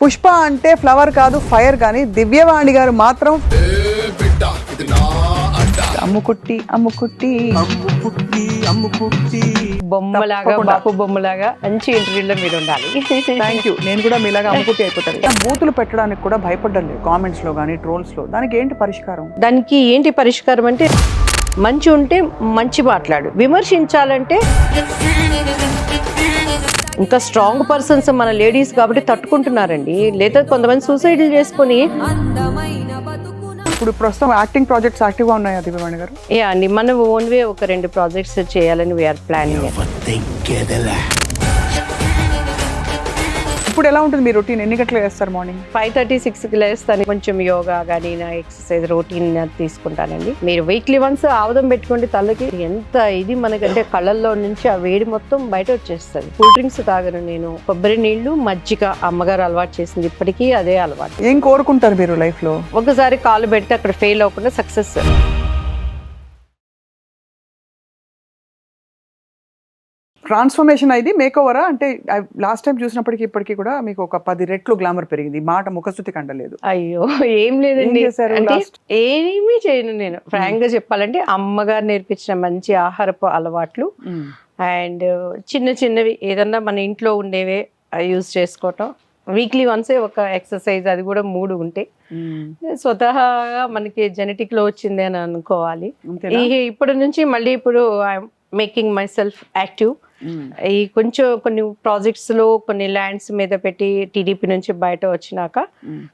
పుష్ప అంటే ఫ్లవర్ కాదు ఫైర్ కానీ దివ్యవాణి గారు మాత్రం అమ్ముకుట్టి అమ్ముకుట్టి అమ్ముకుట్టి బొమ్మలాగా బాపు బొమ్మలాగా మంచి ఇంటర్వ్యూలో మీరు ఉండాలి. Thank you. నేను కూడా మీలాగా అమ్ముకుట్టి అయిపోతాను. బూతులు పెట్టడానికి కూడా భయపడ్డం లేదు కామెంట్స్ లో కానీ ట్రోల్స్ లో. దానికి ఏంటి పరిష్కారం? దానికి ఏంటి పరిష్కారం అంటే మంచి ఉంటే మంచి మాట్లాడు, విమర్శించాలంటే ఇంకా స్ట్రాంగ్ పర్సన్స్ మన లేడీస్ కాబట్టి తట్టుకుంటున్నారండి. లేదా కొంతమంది సూసైడ్లు చేసుకొని. ఇప్పుడు ప్రస్తుతం యాక్టింగ్ ప్రాజెక్ట్స్ యాక్టివ్ గా ఉన్నాయా దివ్యవాణి గారు? యా అండి, మనం ఓన్ వే ఒక 2 ప్రాజెక్ట్స్ చేయాలని వీఆర్ ప్లానింగ్. ఇప్పుడు ఎలా ఉంటుంది మీ రొటీన్? ఎన్ని గంటలు వేస్తారు మార్నింగ్? 5:30, 6కి లేస్తాను. కొంచెం యోగా కానీ నా ఎక్సర్సైజ్ రొటీన్ తీసుకుంటానండి. మీరు వీక్లీ వన్స్ ఆవదం పెట్టుకోండి తలకి. ఎంత ఇది మనకంటే కళ్ళల్లో నుంచి ఆ వేడి మొత్తం బయట వచ్చేస్తుంది. కూల్ డ్రింక్స్ తాగను నేను. కొబ్బరి నీళ్లు, మజ్జిగ అమ్మగారు అలవాటు చేసింది, ఇప్పటికీ అదే అలవాటు. ఏం కోరుకుంటారు మీరు లైఫ్ లో? ఒకసారి కాలు పెడితే అక్కడ ఫెయిల్ అవ్వకుండా సక్సెస్. ట్రాన్స్ఫర్మేషన్ అయింది, మేక్ ఓవరా? అంటే లాస్ట్ టైం చూసినప్పటికీ ఇప్పటికీ కూడా మీకు ఒక 10 రెట్లు గ్లామర్ పెరిగింది. మాట ముఖస్థుతి కంటలేదు. అయ్యో ఏం లేదండి, అంటే ఏమీ చేయను నేను. ఫ్రాంక్ గా చెప్పాలంటే అమ్మగారు నేర్పించిన మంచి ఆహారపు అలవాట్లు అండ్ చిన్న చిన్నవి ఏదన్నా మన ఇంట్లో ఉండేవే యూజ్ చేసుకోవటం. వీక్లీ వన్సే ఒక ఎక్సర్సైజ్, అది కూడా 3 ఉంటే స్వతహాగా మనకి జెనెటిక్ లో వచ్చింది అని అనుకోవాలి. ఇప్పటి నుంచి మళ్ళీ ఇప్పుడు I'm making myself active. ఈ కొంచెం కొన్ని ప్రాజెక్ట్స్ లో కొన్ని ల్యాండ్స్ మీద పెట్టి టీడీపీ నుంచి బయట వచ్చినాక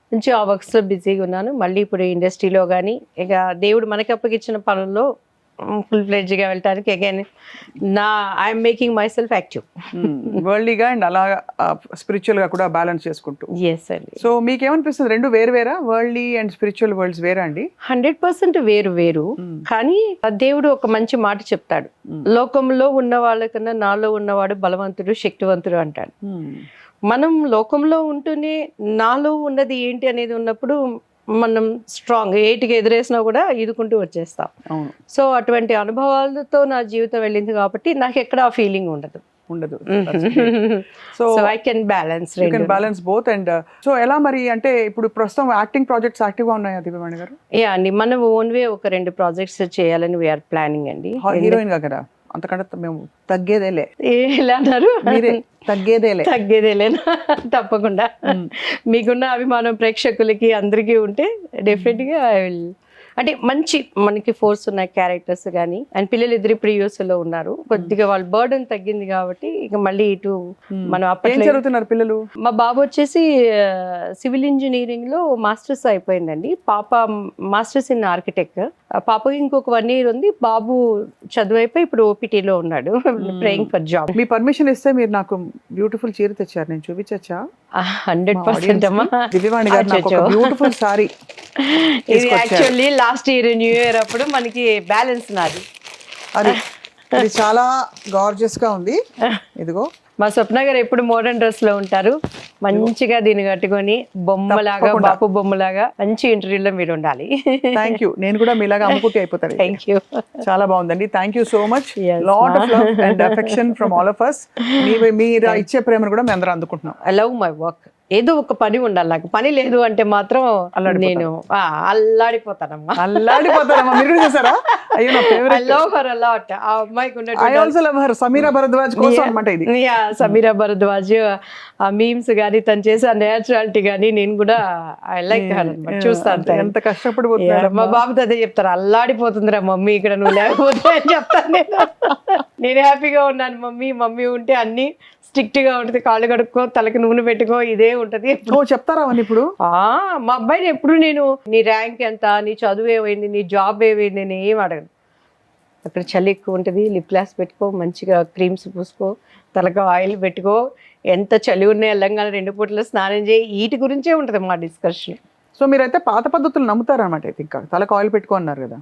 కొంచెం ఆ వర్క్స్ లో బిజీగా ఉన్నాను. మళ్ళీ ఇప్పుడు ఇండస్ట్రీలో కానీ ఇక దేవుడు మనకి అప్పగిచ్చిన పనుల్లో ఫుల్ ఫ్లెడ్జ్ గా వెళ్ళటానికి again I'm making myself active. వరల్డ్లీగా అండ్ అలా స్పిరిచువల్ గా కూడా బ్యాలెన్స్ చేసుకుంటూ. ఎస్ అండి. సో మీకేమనిపిస్తుంది, రెండు వేరు వేరా? వరల్డ్లీ అండ్ స్పిరిచువల్ వరల్డ్స్ వేరా అండి? 100% వేరు వేరు. కానీ దేవుడు ఒక మంచి మాట చెప్తాడు, లోకంలో ఉన్న వాళ్ళకన్నా నాలో ఉన్నవాడు బలవంతుడు, శక్తివంతుడు అంటాడు. మనం లోకంలో ఉంటూనే నాలో ఉన్నది ఏంటి అనేది ఉన్నప్పుడు మనం స్ట్రాంగ్, ఏటికి ఎదురేసినా కూడా ఈదుకుంటూ వచ్చేస్తాం. సో అటువంటి అనుభవాలతో నా జీవితం వెళ్ళింది కాబట్టి నాకు ఎక్కడ ఆ ఫీలింగ్ ఉండదు. So I can balance both. And so ఎలా మరి అంటే ఇప్పుడు ప్రస్తుతం యాక్టింగ్ ప్రాజెక్ట్స్ యాక్టివ్ గా ఉన్నాయా దివ్యవాణి గారు? యా అండి, మనం ఓన్ వే ఒక 2 ప్రాజెక్ట్స్ చేయాలని వీఆర్ ప్లానింగ్ అండి. హీరోయిన్ గా కదా, అంతకంటే మేము తగ్గేదేలే. ఎలా అన్నారు? మీరే తగ్గేదేలేనా? తప్పకుండా. మీకున్న అభిమానం ప్రేక్షకులకి అందరికీ ఉంటే డెఫినెట్ గా ఐ విల్. అంటే మంచి మనకి ఫోర్స్ ఉన్న క్యారెక్టర్స్ కానీ, అండ్ పిల్లలు ఇద్దరు ఇప్పుడు యూఎస్ లో ఉన్నారు. కొద్దిగా వాళ్ళ బర్డెన్ తగ్గింది కాబట్టి ఇక మళ్ళీ ఇటు మనం అప్పట్లో చదువుతున్నారు పిల్లలు. మా బాబు వచ్చేసి సివిల్ ఇంజనీరింగ్ లో మాస్టర్స్ అయిపోయిందండి. పాప మాస్టర్స్ ఇన్ ఆర్కిటెక్ట్. పాపకి ఇంకొక 1 year ఉంది. బాబు చదువు అయిపోయి ఇప్పుడు ఓపీటీలో ఉన్నాడు, praying for job. Me permission ఇస్తే మీరు నాకు బ్యూటిఫుల్ చీర తెచ్చారు, నేను చూపించచ్చా? 100% అమ్మా. దివ్యవాణి గారు నాకు ఒక బ్యూటిఫుల్ సారీ. ఇది actually last year new year అప్పుడు మనకి బ్యాలెన్స్ నాది. అది చాలా గార్జియస్ గా ఉంది. ఇదిగో మా స్వప్న గారు ఎప్పుడు మోడర్న్ డ్రెస్ లో ఉంటారు, మంచిగా దీన్ని కట్టుకొని బొమ్మలాగా బాపు బొమ్మలాగా మంచి ఇంటర్వ్యూలో మీరు ఉండాలి. Thank you. నేను కూడా మీలాగా అమ్ముకుట్టి అయిపోతాను. Thank you. చాలా బాగుందండి. Thank you so much. Lot of love and affection from all of us. మీరు ఇచ్చే ప్రేమను కూడా మేము అందరం అందుకుంటున్నాం. I love my work. ఏదో ఒక పని ఉండాలి నాకు. పని లేదు అంటే మాత్రం నేను అల్లాడిపోతానమ్మా. మీరు కూడా చేశారా? అయ్యో నా favourite. I love her a lot. ఆ అమ్మాయికి I also love her. Sameera Bharadwaj కోసం అన్నమాట ఇది. సమీరా భరద్వాజ్ ఆ మీమ్స్ గానీ తను చేసే ఆ నేచురాలిటీ గానీ నేను కూడా ఐ లైక్ హర్ అన్నమాట. చూస్తాను ఎంత కష్టపడిపోతున్నారు. మా బాబుతో అదే చెప్తారు, అల్లాడిపోతుందిరా మమ్మీ ఇక్కడ నువ్వు లేకపోతే అని చెప్తాను నేను హ్యాపీగా ఉన్నాను మమ్మీ, మమ్మీ ఉంటే అన్ని స్ట్రిక్ట్ గా ఉంటుంది. కాళ్ళు కడుక్కో, తలకి నూనె పెట్టుకో, ఇదే ఉంటది. చెప్తారా అని ఇప్పుడు? మా అబ్బాయిని ఎప్పుడు నేను నీ ర్యాంక్ ఎంత, నీ చదువు ఏమైంది, నీ జాబ్ ఏమైంది నేను ఏం అడగను. అక్కడ చలి ఎక్కువ ఉంటుంది, లిప్ గ్లాస్ పెట్టుకో, మంచిగా క్రీమ్స్ పూసుకో, తలకు ఆయిల్ పెట్టుకో, ఎంత చలి ఉన్నాయి తెలంగాణ 2 పూటలు స్నానం చేయి, వీటి గురించే ఉంటుంది మా డిస్కషన్. సో మీరైతే పాత పద్ధతులు నమ్ముతారన్నమాట అయితే. ఇంకా తలకు ఆయిల్ పెట్టుకో అన్నారు కదా?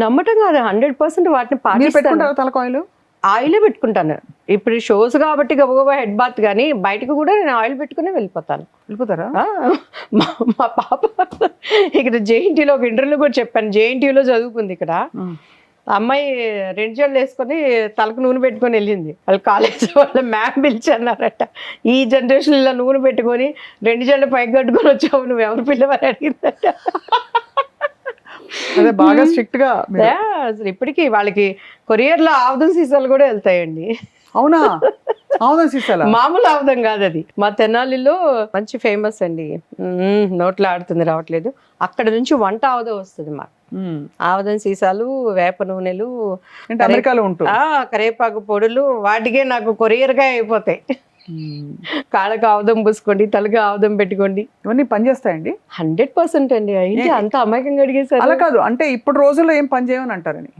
నమ్మటం కాదు, 100% వాటిని పెట్టుకుంటారా తలకు ఆయిల్? ఆయిలే పెట్టుకుంటాను. ఇప్పుడు షోస్ కాబట్టి గబగబా హెడ్ బాత్, కానీ బయటకు కూడా నేను ఆయిల్ పెట్టుకునే వెళ్ళిపోతారా? మా పాప ఇక్కడ జేఎన్టీలో ఒక ఇంటర్వ్యూలో కూడా చెప్పాను, జేఎన్టీలో చదువుకుంది ఇక్కడ. అమ్మాయి 2 జడలు వేసుకొని తలకు నూనె పెట్టుకొని వెళ్ళింది. వాళ్ళు కాలేజ్ వాళ్ళ మ్యామ్ పిలిచారట, ఈ జనరేషన్ ఇలా నూనె పెట్టుకొని 2 జడలు పైకి కట్టుకొని వచ్చావు, నువ్వు ఎవరు పిల్లవని అడిగిందట. అదే బాగా స్ట్రిక్ట్ గా అసలు ఇప్పటికీ వాళ్ళకి కొరియర్లో ఆవుదం సీసాలు కూడా వెళ్తాయండి. అవునా? ఆవుదం సీసాలా? మామూలు ఆవుదం కాదు అది. మా తెనాలిలో మంచి ఫేమస్ అండి, నోట్లో ఆడుతుంది రావట్లేదు. అక్కడ నుంచి వంట ఆవుదం వస్తుంది మాకు. ఆవుదం సీసాలు, వేప నూనెలు, అమెరికాలో ఉంటుంది కరేపాకు పొడులు, వాటికే నాకు కొరియర్గా అయిపోతాయి. కాళ్ళకు ఆవుదం పూసుకోండి, తలకి ఆవుదం పెట్టుకోండి, ఇవన్నీ పనిచేస్తాయండి. 100% అండి. అయితే అంత అమాయకంగా అడిగేసారు. అలా కాదు అంటే ఇప్పుడు రోజుల్లో ఏం పని చేయమని అంటారని.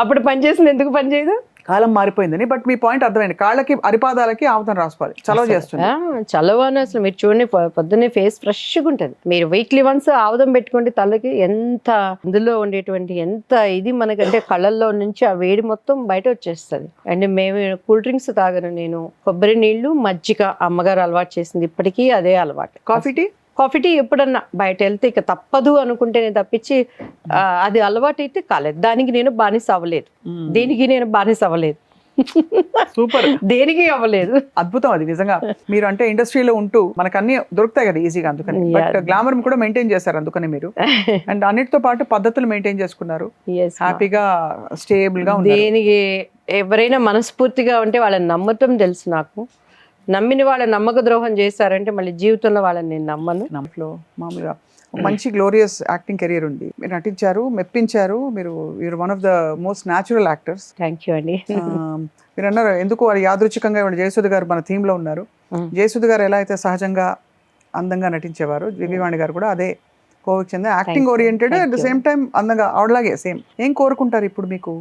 అప్పుడు పని చేసింది ఎందుకు పని చేయదు? కాలం మారిపోయిందని. బట్ మీ పాయింట్ అర్థమైంది, కాళ్ళకి అరిపాదాలకి ఆవుతం రాసుకోవాలి, చలవ చేస్తుంది. చలవ అని అసలు మీరు చూడండి, పొద్దున్నే ఫేస్ ఫ్రెష్గా ఉంటుంది. మీరు వీక్లీ వన్స్ ఆవుదం పెట్టుకోండి తలకి, ఎంత అందులో ఉండేటువంటి ఎంత ఇది మనకంటే కళ్ళల్లో నుంచి ఆ వేడి మొత్తం బయట వచ్చేస్తుంది. అండ్ మేము కూల్ డ్రింక్స్ తాగను నేను, కొబ్బరి నీళ్లు, మజ్జిగ అమ్మగారు అలవాటు చేసింది, ఇప్పటికీ అదే అలవాటు. కాఫీ టీ ఎప్పుడన్నా బయట వెళ్తే ఇక తప్పదు అనుకుంటే నేను తప్పించి అది అలవాటు అయితే కాలేదు. దానికి నేను బానిస అవ్వలేదు, దేనికి నేను బానిస అవ్వలేదు. సూపర్, దేనికి అవ్వలేదు. అద్భుతం అది నిజంగా. మీరు అంటే ఇండస్ట్రీలో ఉంటూ మనకు అన్ని దొరుకుతాయి కదా ఈజీగా, అందుకని. బట్ గ్లామర్ కూడా మెయింటైన్ చేశారు అందుకని మీరు. అండ్ అన్నిటితో పాటు పద్ధతులు మెయింటైన్ చేసుకున్నారు, హ్యాపీగా స్టేబుల్ గా ఉన్నారు. దేనికి ఎవరైనా మనస్ఫూర్తిగా ఉంటే వాళ్ళని నమ్మటం తెలుసు నాకు. నమ్మిన వాళ్ళ నమ్మక ద్రోహం చేశారంటే మళ్ళీ జీవితంలో వాళ్ళని నేను నమ్మను. మామూలుగా మంచి గ్లోరియస్ యాక్టింగ్ కెరియర్ ఉంది, మీరు నటించారు, మెప్పించారు. మీరు one of the most natural actors. Thank you అండి. మీరు అన్నారు ఎందుకు వారు యాదృచ్ఛికంగా జయసుధ గారు మన థీమ్ లో ఉన్నారు. జయసుధ గారు ఎలా అయితే సహజంగా అందంగా నటించేవారు, దివ్యవాణి గారు కూడా అదే కోవకు చెందిన acting oriented, at the same time అందంగా ఆవిడలాగే సేమ్. ఏం కోరుకుంటారు ఇప్పుడు మీకు?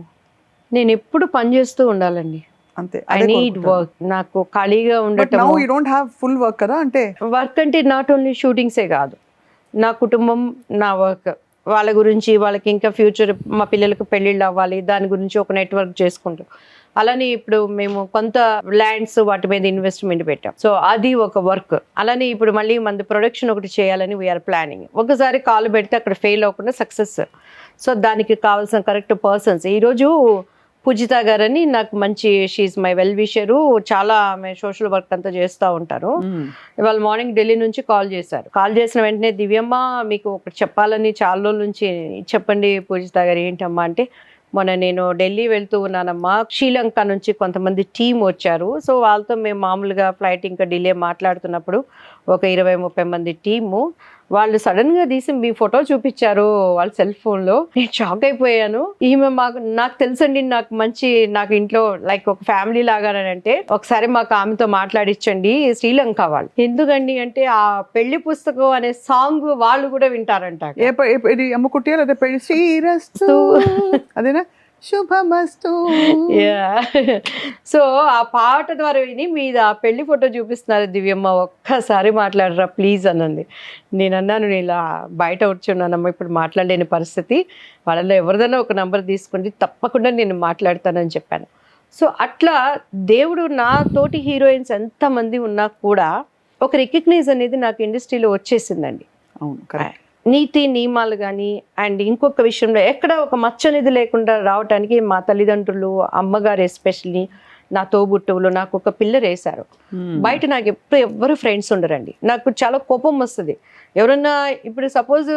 నేను ఎప్పుడు పని చేస్తూ ఉండాలండి, అంతే. I need work. నాకు ఖాళీగా ఉండటం, now you don't have full work కదా. అంటే వర్క్ అంటే నాట్ ఓన్లీ షూటింగ్సే కాదు, నా కుటుంబం, నా వర్క్, వాళ్ళ గురించి, వాళ్ళకి ఇంకా ఫ్యూచర్, మా పిల్లలకు పెళ్ళిళ్ళు అవ్వాలి, దాని గురించి ఒక నెట్వర్క్ చేసుకుంటాం. అలానే ఇప్పుడు మేము కొంత ల్యాండ్స్ వాటి మీద ఇన్వెస్ట్మెంట్ పెట్టాం, సో అది ఒక వర్క్. అలానే ఇప్పుడు మళ్ళీ మన ప్రొడక్షన్ ఒకటి చేయాలని వీఆర్ ప్లానింగ్. ఒకసారి కాలు పెడితే అక్కడ ఫెయిల్ అవ్వకుండా సక్సెస్. సో దానికి కావాల్సిన కరెక్ట్ పర్సన్స్. ఈరోజు పూజిత గారని నాకు మంచి, షీఈ్ మై వెల్ విషరు, చాలా ఆమె సోషల్ వర్క్ అంతా చేస్తూ ఉంటారు. ఇవాళ మార్నింగ్ ఢిల్లీ నుంచి కాల్ చేశారు. కాల్ చేసిన వెంటనే, దివ్యమ్మ మీకు ఒకటి చెప్పాలని చాలా రోజుల నుంచి, చెప్పండి పూజిత గారు. ఏంటమ్మా అంటే, మొన్న నేను ఢిల్లీ వెళ్తూ ఉన్నానమ్మా, శ్రీలంక నుంచి కొంతమంది టీం వచ్చారు. సో వాళ్ళతో మేము మామూలుగా ఫ్లైట్ ఇంకా డిలే మాట్లాడుతున్నప్పుడు ఒక 20-30 మంది టీము, వాళ్ళు సడన్ గా తీసి మీ ఫోటో చూపించారు వాళ్ళ సెల్ ఫోన్ లో. నేను షాక్ అయిపోయాను. ఈమె నాకు తెలుసండి, నాకు ఇంట్లో లైక్ ఒక ఫ్యామిలీ లాగానంటే, ఒకసారి మాకు ఆమెతో మాట్లాడించండి, శ్రీలంక వాళ్ళు. ఎందుకండి అంటే ఆ పెళ్లి పుస్తకం అనే సాంగ్ వాళ్ళు కూడా వింటారంట. ఇది అమ్ముకుట్టి లేదా పెళ్లి శ్రీరస్తు అదేనా, శుభమస్తు. సో ఆ పాట ద్వారా విని మీద ఆ పెళ్లి ఫోటో చూపిస్తున్నారు. దివ్యమ్మ ఒక్కసారి మాట్లాడరా ప్లీజ్ అన్నది. నేను అన్నాను, నేను ఇలా బయట వచ్చున్నానమ్మా, ఇప్పుడు మాట్లాడలేని పరిస్థితి, వాళ్ళలో ఎవరిదైనా ఒక నంబర్ తీసుకుంటే తప్పకుండా నేను మాట్లాడతానని చెప్పాను. సో అట్లా దేవుడు, నా తోటి హీరోయిన్స్ ఎంతమంది ఉన్నా కూడా ఒక రికగ్నైజ్ అనేది నాకు ఇండస్ట్రీలో వచ్చేసిందండి. అవును, కరెక్ట్. నీతి నియమాలు కానీ, అండ్ ఇంకొక విషయంలో ఎక్కడ ఒక మచ్చ అనేది లేకుండా రావడానికి మా తల్లిదండ్రులు, అమ్మగారు ఎస్పెషల్లీ, నా తోబుట్టువులు నాకు ఒక పిల్లర్ వేశారు. బయట నాకు ఎప్పుడు ఎవ్వరు ఫ్రెండ్స్ ఉండరండి. నాకు చాలా కోపం వస్తుంది. ఎవరన్నా ఇప్పుడు సపోజ్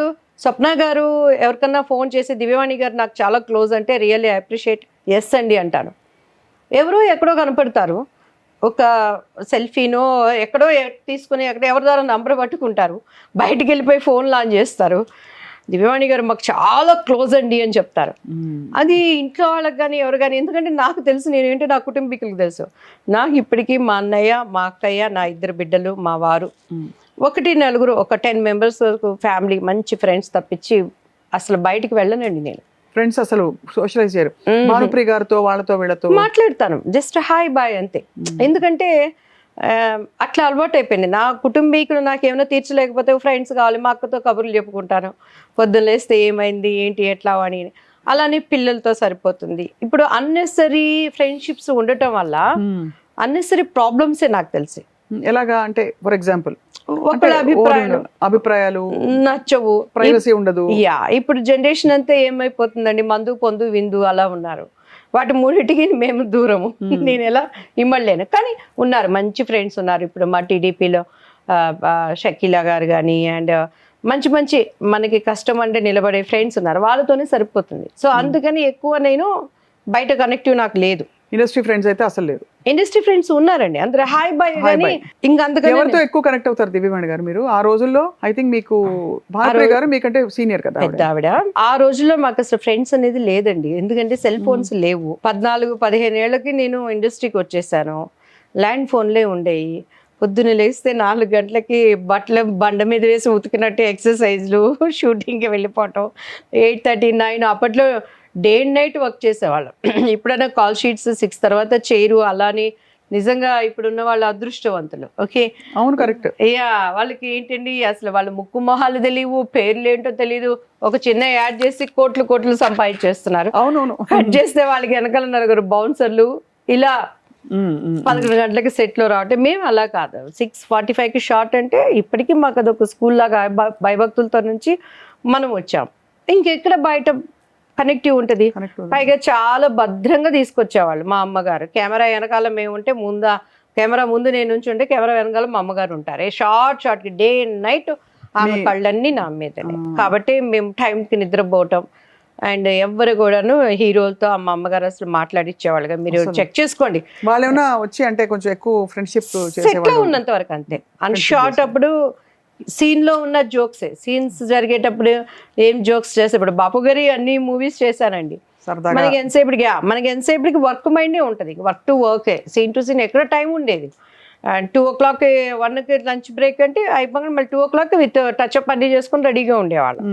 స్వప్న గారు ఎవరికన్నా ఫోన్ చేసి, దివ్యవాణి గారు నాకు చాలా క్లోజ్ అంటే, రియల్లీ ఐ అప్రిషియేట్, ఎస్ అండి అంటాను. ఎవరో ఎక్కడో కనపడతారు, ఒక సెల్ఫీనో ఎక్కడో తీసుకుని ఎక్కడ ఎవరి ద్వారా నంబర్ పట్టుకుంటారు, బయటికి వెళ్ళిపోయి ఫోన్ లాంచ్ చేస్తారు. దివ్యవాణి గారు మాకు చాలా క్లోజ్ అండి అని చెప్తారు. అది ఇంట్లో వాళ్ళకి కానీ ఎవరు కానీ, ఎందుకంటే నాకు తెలుసు నేనేంటో నా కుటుంబీకులకు తెలుసు. నాకు ఇప్పటికీ మా అన్నయ్య, మా అక్కయ్య, నా 2 బిడ్డలు, మా వారు, 1-4 ఒక 10 మెంబర్స్ ఫ్యామిలీ, మంచి ఫ్రెండ్స్ తప్పించి అసలు బయటికి వెళ్ళనండి నేను. ఫ్రెండ్స్ అసలు సోషలైజ్ చేయరు. భానుప్రియ గారితో, వాళ్ళతో వీళ్ళతో మాట్లాడతాను, జస్ట్ హాయ్ బాయ్ అంతే. ఎందుకంటే అట్లా అలవాటు అయిపోయింది. నా కుటుంబీకులు నాకు ఏమైనా తీర్చలేకపోతే ఫ్రెండ్స్ కావాలి, మా అక్కతో కబుర్లు చెప్పుకుంటాను, పొద్దున్న లేస్తే ఏమైంది ఏంటి ఎట్లా అని. అలానే పిల్లలతో సరిపోతుంది. ఇప్పుడు అన్నెసరీ ఫ్రెండ్షిప్స్ ఉండటం వల్ల అన్నెసరీ ప్రాబ్లమ్సే నాకు తెలిసి. ఎలాగా అంటే, ఫర్ ఎగ్జాంపుల్ ఒకళ్ళ అభిప్రాయాలు నచ్చవు, ప్రైవసీ ఉండదు. యా ఇప్పుడు జనరేషన్ అంతా ఏమైపోతుందండి, మందు పొందు విందు అలా ఉన్నారు. వాటి మూడింటికి మేము దూరము. నేను ఎలా ఇమ్మడలేను, కానీ ఉన్నారు మంచి ఫ్రెండ్స్ ఉన్నారు. ఇప్పుడు మా టీడీపీలో షకీలా గారు కానీ అండ్ మంచి మంచి మనకి కష్టం అంటే నిలబడే ఫ్రెండ్స్ ఉన్నారు, వాళ్ళతోనే సరిపోతుంది. సో అందుకని ఎక్కువ నేను బయట కనెక్టివ్ నాకు లేదు. ఇండస్ట్రీ ఫ్రెండ్స్ అయితే అసలు లేదు. ఇండస్ట్రీ ఫ్రెండ్స్ ఉన్నారండి, అందరూ హాయ్ బాయ్ కానీ ఇంకా అంతకన్నా ఎవరితో ఎక్కువ కనెక్ట్ అవుతారు దివ్యవాణి గారు మీరు ఆ రోజుల్లో? ఐ థింక్ మీకు భారతి గారు మీకంటే సీనియర్ కదా పెద్ద ఆవిడ. ఆ రోజుల్లో మాకు అసలు ఫ్రెండ్స్ అనేది లేదండి, ఎందుకంటే సెల్ ఫోన్స్ లేవు. 14-15 ఏళ్ళకి నేను ఇండస్ట్రీకి వచ్చేసాను. ల్యాండ్ ఫోన్లే ఉండేవి. పొద్దున్న లేస్తే 4 గంటలకి బట్టలు బండ మీద వేసి ఉతికినట్టు ఎక్సర్సైజ్లు, షూటింగ్కి వెళ్ళిపోవటం. 8:30-9 అప్పట్లో డే అండ్ నైట్ వర్క్ చేసేవాళ్ళం. ఇప్పుడైనా కాల్ షీట్స్ 6 తర్వాత చేయరు అలాని. నిజంగా ఇప్పుడున్న వాళ్ళ అదృష్టవంతులు. ఓకే, అవును, కరెక్ట్. యా, వాళ్ళకి ఏంటండి అసలు వాళ్ళ ముక్కు మొహాలు తెలియవు, పేర్లు ఏంటో తెలియదు. ఒక చిన్న యాడ్ చేసి కోట్లు సంపాదించేస్తున్నారు. అవునవును, కట్ చేస్తే వాళ్ళకి వెనకాల 4 బౌన్సర్లు ఇలా 11 గంటలకి సెట్ లో రావటం. మేము అలా కాదు, 6:45కి షార్ట్ అంటే ఇప్పటికీ మాకు అదొక స్కూల్ లాగా భయభక్తులతో నుంచి మనం వచ్చాం. ఇంకెక్కడ బయట కనెక్టివ్ ఉంటుంది. పైగా చాలా భద్రంగా తీసుకొచ్చేవాళ్ళు మా అమ్మగారు. కెమెరా వెనకాల మేము ఉంటే కెమెరా ముందు నేను నుంచి ఉంటే కెమెరా వెనకాల మా అమ్మగారు ఉంటారు. షార్ట్ డే అండ్ నైట్ ఆమె కళ్ళన్నీ నా మీదనే. కాబట్టి మేము టైంకి నిద్రపోవటం. అండ్ ఎవరు కూడాను హీరోలతో మా అమ్మగారు అసలు మాట్లాడిచ్చేవాళ్ళుగా, మీరు చెక్ చేసుకోండి. వాళ్ళు ఏమైనా వచ్చి అంటే కొంచెం ఎక్కువ ఫ్రెండ్షిప్ సెట్ లో ఉన్నంత వరకు అంతే. అండ్ షార్ట్ అప్పుడు సీన్ లో ఉన్న జోక్సే, సీన్స్ జరిగేటప్పుడు ఏం జోక్స్ చేస్తే, ఇప్పుడు బాపు గారి అన్ని మూవీస్ చేశానండి. మనకి ఎంతసేపటికి వర్క్ మైండే ఉంటుంది, వర్క్ టు వర్కే, సీన్ టు సీన్ ఎక్కడ టైం ఉండేది. 2 o'clock 1కి లంచ్ బ్రేక్ అంటే అయిపోగానే మళ్ళీ 2 o'clock విత్ టచ్అప్ అన్నీ చేసుకుని రెడీగా ఉండేవాళ్ళం.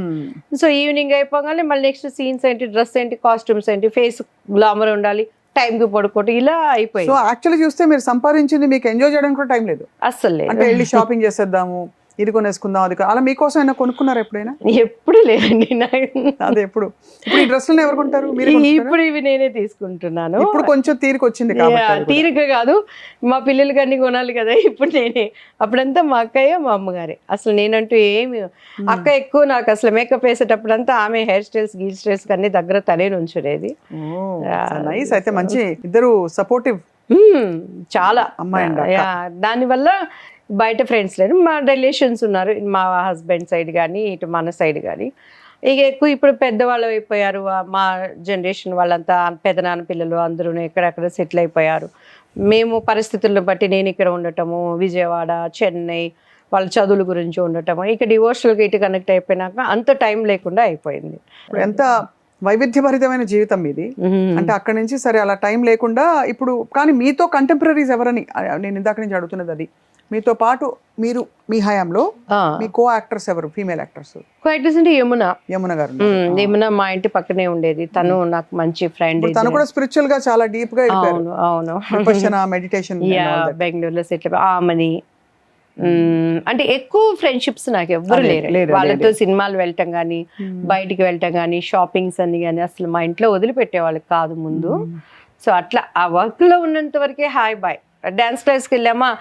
సో ఈవినింగ్ అయిపోగానే మళ్ళీ నెక్స్ట్ సీన్స్ ఏంటి, డ్రెస్ ఏంటి, కాస్ట్యూమ్స్ ఏంటి, ఫేస్ గ్లామర్ ఉండాలి, టైంకి పడుకోవటం, ఇలా అయిపోయింది. సో యాక్చువల్లీ చూస్తే మీరు సంపాదించింది మీకు ఎంజాయ్ చేయడానికి కూడా టైం లేదు అస్సలు లేదు. అంటే వెళ్ళి షాపింగ్ చేసేద్దాము, ఇది కొనేసుకుందాం, అది అలా మీకోసం అయినా కొనుక్కున్నారా ఎప్పుడైనా? ఎప్పుడు లేదండి. అదే ఎప్పుడు ఈ డ్రెస్సులు ఎవరు కొంటారు? ఇప్పుడు ఇవి నేనే తీసుకుంటున్నాను. ఇప్పుడు కొంచెం తీరిక వచ్చింది, తీరిక కాదు, మా పిల్లలకి అన్ని కొనాలి కదా, ఇప్పుడు నేనే. అప్పుడంతా మా అక్కయ్య మా అమ్మగారే. అసలు నేనంటూ ఏమి, అక్క ఎక్కువ నాకు అసలు మేకప్ వేసేటప్పుడంతా ఆమె హెయిర్ స్టైల్స్ అన్ని దగ్గర తనే నుంచునేది. నైస్. అయితే మంచి ఇద్దరు సపోర్టివ్ చాలా అమ్మాయి. దానివల్ల బయట ఫ్రెండ్స్ లేరు, మా రిలేషన్స్ ఉన్నారు, మా హస్బెండ్ సైడ్ కానీ ఇటు మన సైడ్ కానీ. ఇక ఎక్కువ ఇప్పుడు పెద్దవాళ్ళు అయిపోయారు, మా జనరేషన్ వాళ్ళంతా పెదనాన్న పిల్లలు అందరూ ఎక్కడెక్కడ సెటిల్ అయిపోయారు. మేము పరిస్థితులను బట్టి నేను ఇక్కడ ఉండటము, విజయవాడ, చెన్నై, వాళ్ళ చదువుల గురించి ఉండటము, ఇక డివోషనల్గా ఇటు కనెక్ట్ అయిపోయినాక అంత టైం లేకుండా అయిపోయింది. ఎంత వైవిధ్యభరితమైన జీవితం ఇది. అంటే అక్కడి నుంచి సరే అలా టైం లేకుండా ఇప్పుడు, కానీ మీతో కంటెంపరీస్ ఎవరని నేను ఇందాక నుంచి అడుగుతున్నది అది. మీతో పాటు మీరు మీ హయాంలో మీ కో యాక్టర్స్ ఎవరు, ఫీమేల్ యాక్టర్స్? కో యాక్టర్స్ అంటే యమున గారు. యమున మా ఇంటి పక్కనే ఉండేది, తను నాకు మంచి ఫ్రెండ్. తను కూడా స్పిరిచువల్ గా చాలా డీప్ గా అవును మెడిటేషన్ బెంగళూరులో సెటిల్. ఆమని అంటే ఎక్కువ ఫ్రెండ్షిప్స్ నాకు ఎవ్వరు లేరు. వాళ్ళతో సినిమాలు వెళ్ళటం కానీ, బయటికి వెళ్ళటం కానీ, షాపింగ్స్ అని కానీ అసలు మా ఇంట్లో వదిలిపెట్టే వాళ్ళకి కాదు ముందు. సో అట్లా ఆ వర్క్ లో ఉన్నంత వరకే హాయ్ బాయ్. డాన్స్ క్లాస్కి వెళ్ళామా,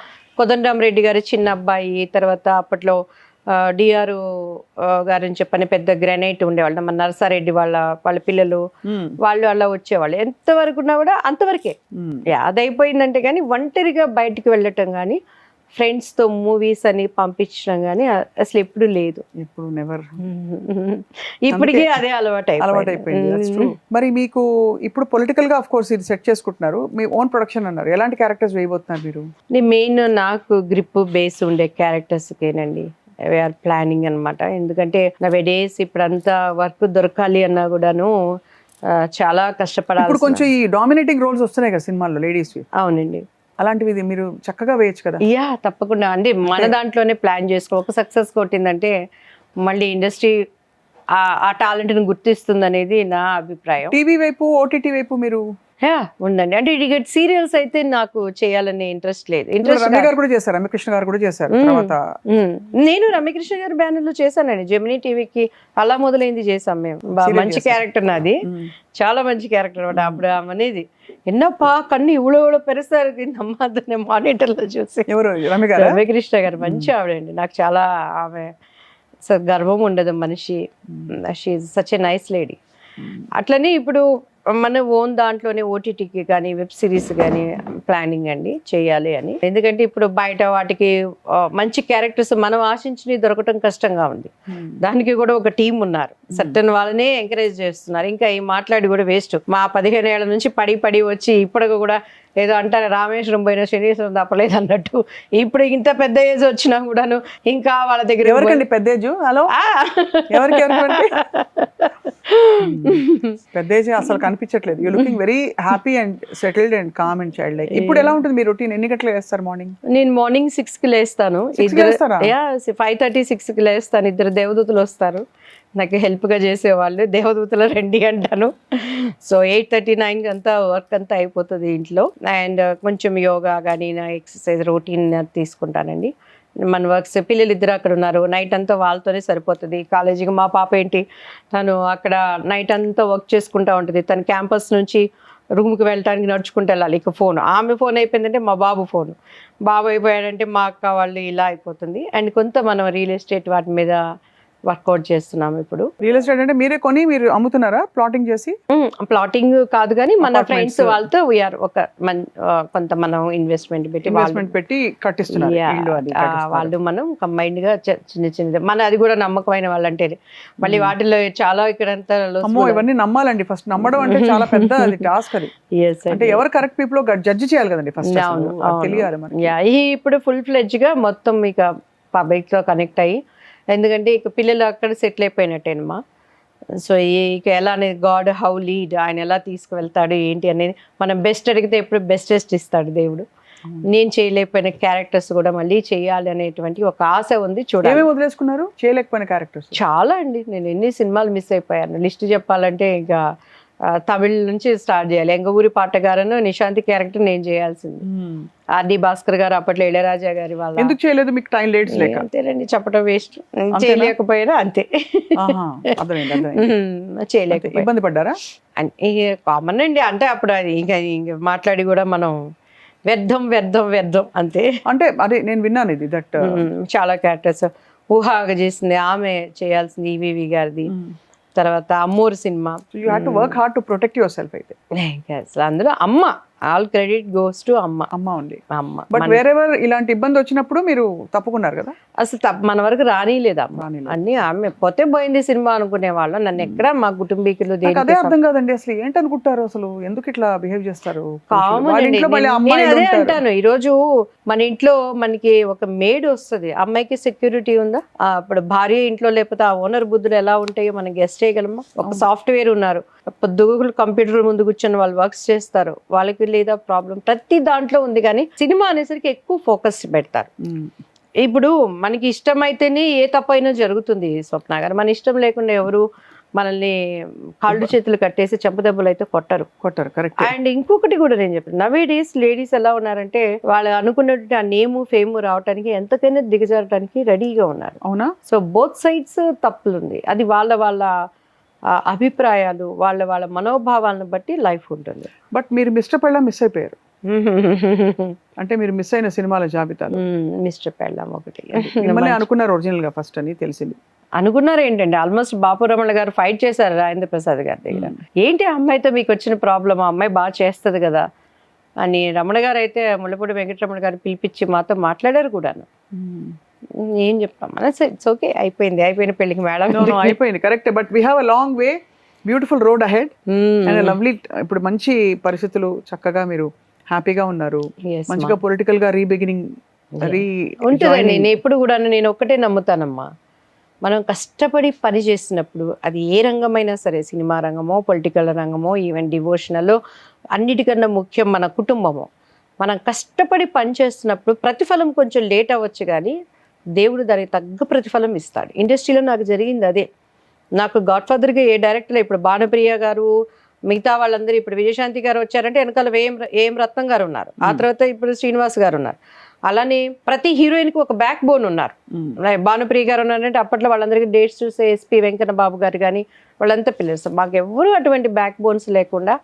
కోదండరామరెడ్డి గారి చిన్న అబ్బాయి, తర్వాత అప్పట్లో డిఆర్ గారని చెప్పని పెద్ద గ్రానైట్ ఉండేవాళ్ళు, మన నరసారెడ్డి వాళ్ళ పిల్లలు వాళ్ళు అలా వచ్చేవాళ్ళు. ఎంతవరకు ఉన్నా కూడా అంతవరకే. అదైపోయిందంటే కానీ ఒంటరిగా బయటికి వెళ్ళటం కానీ, ఫ్రెండ్స్ తో మూవీస్ అని పంపించడం కానీ అసలు ఎప్పుడు లేదు. ఇప్పుడు నెవర్. ఇప్పటికే అదే అలవాటు అయిపోయింది. మరి మీకు ఇప్పుడు పొలిటికల్ గా ఆఫ్ కోర్స్ ఇది సెట్ చేసుకుంటున్నారు, మీ ఓన్ ప్రొడక్షన్ అన్నారు, ఎలాంటి క్యారెక్టర్స్ వేయబోతున్నారు మీరు? మెయిన్ నాకు గ్రిప్ బేస్ ఉండే క్యారెక్టర్స్ కేనండి వీఆర్ ప్లానింగ్ అనమాట. ఎందుకంటే నవేడేస్ ఇప్పుడంతా వర్క్ దొరకాలి అన్నా కూడాను చాలా కష్టపడాలి. ఇప్పుడు కొంచెం ఈ డామినేటింగ్ రోల్స్ వస్తున్నాయి కదా సినిమాల్లో లేడీస్. అవునండి, అలాంటివి మీరు చక్కగా వేయచ్చు కదా. యా తప్పకుండా అండి, మన దాంట్లోనే ప్లాన్ చేసుకో. ఒక సక్సెస్ కొట్టిందంటే మళ్ళీ ఇండస్ట్రీ ఆ టాలెంట్ ని గుర్తిస్తుంది అనేది నా అభిప్రాయం. టీవీ వైపు, ఓటీటీ వైపు మీరు ఉందండి. అంటే ఇక సీరియల్స్ అయితే నాకు చేయాలనే ఇంట్రెస్ట్ లేదు. రమ్య గారు కూడా చేశారు, రమ్యకృష్ణ గారు కూడా చేశారు. తర్వాత నేను రమ్యకృష్ణ గారి బ్యానర్ లో చేశానండి. జెమినీ టీవీకి అలా మొదలైంది చేసాం మేము. మంచి క్యారెక్టర్ నాది, చాలా మంచి క్యారెక్టర్ అనమాట. అప్పుడు అనేది ఎన్నప్పా కన్ను ఇవ్వడో పెరుస్తారు నమ్మద్దు మానిటర్ లో చూసి. ఎవరు? రమ్య గారు, రమ్యకృష్ణ గారు మంచి ఆవిడండి. నాకు చాలా ఆమె గర్వం ఉండదు మనిషి. She is such a nice lady. అట్లనే ఇప్పుడు మన ఓన్ దాంట్లోనే ఓటీటీకి కానీ వెబ్ సిరీస్ కానీ ప్లానింగ్ అండి చేయాలి అని. ఎందుకంటే ఇప్పుడు బయట వాటికి మంచి క్యారెక్టర్స్ మనం ఆశించినవి దొరకటం కష్టంగా ఉంది. దానికి కూడా ఒక టీం ఉన్నారు, సర్టన్ వాళ్ళనే ఎంకరేజ్ చేస్తున్నారు. ఇంకా ఈ మాట్లాడి కూడా వేస్ట్. మా 15 ఏళ్ల నుంచి పడి వచ్చి ఇప్పటికి కూడా ఏదో అంటారు రామేశ్వరం పోయిన శనీశ్వరం తప్పలేదు అన్నట్టు. ఇప్పుడు ఇంత పెద్ద ఏజ్ వచ్చినా కూడాను ఇంకా వాళ్ళ దగ్గర ఎవరికండి పెద్ద ఏజ్? హలో, ఎవరికి పెద్ద ఏజ్ అసలు కనిపించట్లేదు. You looking very happy and settled and calm and child like. ఇప్పుడు ఎలా ఉంటుంది మీ రొటీన్? ఎన్ని గంటలు లేస్తారు మార్నింగ్? నేను మార్నింగ్ 6కి లేస్తాను. 5:30, 6కి లేస్తాను. 2 దేవదూతలు వస్తారు నాకు హెల్ప్ గా చేసేవాళ్ళు. దేవదూతల రండి అంటాను. సో 8:30, 9 అంతా వర్క్ అంతా అయిపోతుంది ఇంట్లో. అండ్ కొంచెం యోగా కానీ నా ఎక్సర్సైజ్ రొటీన్ తీసుకుంటానండి. మన వర్క్స్ పిల్లలు 2 అక్కడ ఉన్నారు. నైట్ అంతా వాళ్ళతోనే సరిపోతుంది. కాలేజీకి మా పాప ఏంటి తను అక్కడ నైట్ అంతా వర్క్ చేసుకుంటా ఉంటుంది. తను క్యాంపస్ నుంచి రూమ్కి వెళ్ళడానికి నడుచుకుంటూ వెళ్ళాలి. ఇక ఫోన్, ఆమె ఫోన్ అయిపోయిందంటే మా బాబు ఫోన్, బాబు అయిపోయాడంటే మా అక్క వాళ్ళు, ఇలా అయిపోతుంది. అండ్ కొంత మనం రియల్ ఎస్టేట్ వాటి మీద వర్కౌట్ చేస్తున్నాము. ఇప్పుడు రియల్ ఎస్టేట్ అంటే మీరే కొని మీరు అమ్ముతున్నారా ప్లాటింగ్ చేసి? ప్లాటింగ్ కాదు కానీ మన ఫ్రెండ్స్ వాళ్ళతో వీఆర్ ఒక కొంత మనం ఇన్వెస్ట్మెంట్ పెట్టి కట్టిస్తున్నారు. వాళ్ళు మనం కంబైన్డ్ గా చిన్న మన అది కూడా నమ్మకమైన వాళ్ళు అంటే మళ్ళీ వాటిలో చాలా ఇక్కడంతా ఇవన్నీ నమ్మాలండి. ఫస్ట్ నమ్మడం అంటే చాలా పెద్ద టాస్క్ అది. అంటే ఎవరు కరెక్ట్ పీపుల్ జడ్జి చేయాలి కదండి ఫస్ట్, తెలియాలి. ఇప్పుడు ఫుల్ ఫ్లెడ్జ్ గా మొత్తం ఇక పబ్లిక్ తో కనెక్ట్ అయ్యి, ఎందుకంటే ఇక పిల్లలు అక్కడ సెటిల్ అయిపోయినట్టేనమ్మా. సో ఇక ఎలా అనేది గాడ్ హౌ లీడ్, ఆయన ఎలా తీసుకువెళ్తాడు ఏంటి అనేది మనం బెస్ట్ అడిగితే ఎప్పుడు బెస్టెస్ట్ ఇస్తాడు దేవుడు. నేను చేయలేకపోయిన క్యారెక్టర్స్ కూడా మళ్ళీ చేయాలి అనేటువంటి ఒక ఆశ ఉంది. చూడాలి. వదిలేసుకున్నారు చేయలేకపోయిన క్యారెక్టర్స్ చాలా అండి. నేను ఎన్ని సినిమాలు మిస్ అయిపోయాను లిస్ట్ చెప్పాలంటే. ఇంకా తమిళ్ నుంచి స్టార్ట్ చేయాలి. ఎంగ ఊరి పాటగారను నిశాంతి క్యారెక్టర్ నేను చేయాల్సింది. ఆర్డి భాస్కర్ గారు అప్పట్లో ఇళయరాజా గారి వాళ్ళ. ఎందుకు చేయలేదు? మీకు టైం లేట్స్ లేక? అంతేనండి, చెప్పడం వేస్ట్. చేయలేకపోయినా అంతే, చేయలేకపోయి ఇబ్బంది పడ్డారా? కామన్ అండి. అంటే అప్పుడు అది ఇంకా మాట్లాడి కూడా మనం వ్యర్థం అంతే. అంటే అదే నేను విన్నాను ఇది దట్ చాలా క్యారెక్టర్స్ ఊహాగా చేసింది ఆమె చేయాల్సింది. ఈవీవి గారిది, తర్వాత Ammoru cinema. You have to work hard to protect your self. అయితే అసలు అందులో అమ్మ, ఆల్ క్రెడిట్ గోస్ టు అమ్మ ఉంది. బట్ వేరెవర్ ఇలాంటి ఇబ్బంది వచ్చినప్పుడు మీరు తప్పుకున్నారు కదా? అసలు మన వరకు రానిలేదు అమ్మ. అన్ని ఆమె పోతే పోయింది సినిమా అనుకునే వాళ్ళం. నన్ను ఎక్కడ మా కుటుంబీకులు అదే అర్థం కాదండి అసలు ఏంటి అనుకుంటారు, అసలు ఎందుకు ఇట్లా బిహేవ్ చేస్తారు? అదే అంటాను. ఈ రోజు మన ఇంట్లో మనకి ఒక మేడ్ వస్తుంది, అమ్మాయికి సెక్యూరిటీ ఉందా? ఇప్పుడు భార్య ఇంట్లో లేకపోతే ఆ ఓనర్ బుద్ధులు ఎలా ఉంటాయో మనం గెస్ట్ చేయగలమా? ఒక సాఫ్ట్వేర్ ఉన్నారు, పొద్దుగులు కంప్యూటర్ ముందు కూర్చొని వాళ్ళు వర్క్స్ చేస్తారు, వాళ్ళకి లేదా ప్రాబ్లం ప్రతి దాంట్లో ఉంది. కానీ సినిమా అనేసరికి ఎక్కువ ఫోకస్ పెడతారు. ఇప్పుడు మనకి ఇష్టమైతేనే ఏ తప్పైనా జరుగుతుంది స్వప్న గారు. మన ఇష్టం లేకుండా ఎవరు మనల్ని కాళ్ళు చేతులు కట్టేసి చెంపదెబ్బలు అయితే కొట్టరు. కరెక్ట్. అండ్ ఇంకొకటి కూడా నేను చెప్పాను, నవే డేస్ లేడీస్ ఎలా ఉన్నారంటే వాళ్ళు అనుకున్నట్టు ఆ నేము ఫేమ్ రావడానికి ఎంతకైనా దిగజారడానికి రెడీగా ఉన్నారు. అవునా? సో బోత్ సైడ్స్ తప్పులుంది. అది వాళ్ళ అభిప్రాయాలు, వాళ్ళ మనోభావాలను బట్టి లైఫ్ ఉంటుంది. బట్ మీరు మిస్టర్ పెళ్ళాం మిస్ అయిపోయారు. అంటే మీరు మిస్ అయిన సినిమాల జాబితాలో మిస్టర్ పెళ్ళాం ఒకటి. మిమ్మల్ని అనుకున్నారు ఒరిజినల్ గా ఫస్ట్ అని తెలిసింది. అనుకున్నారు ఏంటండి, ఆల్మోస్ట్ బాపు రమణ గారు ఫైట్ చేశారు రాజేంద్ర ప్రసాద్ గారి దగ్గర. ఏంటి అమ్మాయితో మీకు వచ్చిన ప్రాబ్లమ్, ఆ అమ్మాయి బాగా చేస్తుంది కదా అని. రమణ గారు అయితే ముళ్ళపూడి వెంకటరమణ గారు పిలిపించి మాతో మాట్లాడారు కూడాను. ఏం చెప్తాం మన ఇట్స్ ఓకే, అయిపోయిన పెళ్లికి మేడం అయిపోయింది. Correct. But we have a long way, beautiful road ahead and lovely. ఇప్పుడు మంచి పరిస్థితులు, చక్కగా మీరు హ్యాపీగా ఉన్నారు, మంచిగా పొలిటికల్ గా రీబిగినింగ్ ఉంటుందండి. నేను ఎప్పుడు కూడా నేను ఒక్కటే నమ్ముతానమ్మా, మనం కష్టపడి పని చేసినప్పుడు అది ఏ రంగమైనా సరే, సినిమా రంగమో పొలిటికల్ రంగమో ఈవెన్ డివోషనల్, అన్నిటికన్నా ముఖ్యం మన కుటుంబము. మనం కష్టపడి పని చేస్తున్నప్పుడు ప్రతిఫలం కొంచెం లేట్ అవ్వచ్చు కానీ దేవుడు దానికి తగ్గ ప్రతిఫలం ఇస్తాడు. ఇండస్ట్రీలో నాకు జరిగింది అదే. నాకు గాడ్ ఫాదర్గా ఏ డైరెక్టర్, ఇప్పుడు భానుప్రియ గారు మిగతా వాళ్ళందరూ ఇప్పుడు విజయశాంతి గారు వచ్చారంటే వెనకాల ఏం రత్నం గారు ఉన్నారు, ఆ తర్వాత ఇప్పుడు శ్రీనివాస్ గారు ఉన్నారు. అలానే ప్రతి హీరోయిన్ కి ఒక బ్యాక్ బోన్ ఉన్నారు. భానుప్రియ గారు ఉన్నారంటే అప్పట్లో వాళ్ళందరికీ డేట్స్ చూసే ఎస్పి వెంకన్న బాబు గారు కానీ వాళ్ళంతా పిల్లర్స్. మాకు ఎవరు అటువంటి బ్యాక్ బోన్స్ లేకుండా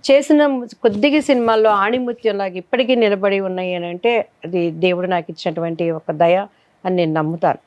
చేసిన కొద్దిగా సినిమాల్లో ఆణిముత్యంలాగా ఇప్పటికీ నిలబడి ఉన్నాయి అని అంటే అది దేవుడు నాకు ఇచ్చినటువంటి ఒక దయ అని నేను నమ్ముతాను.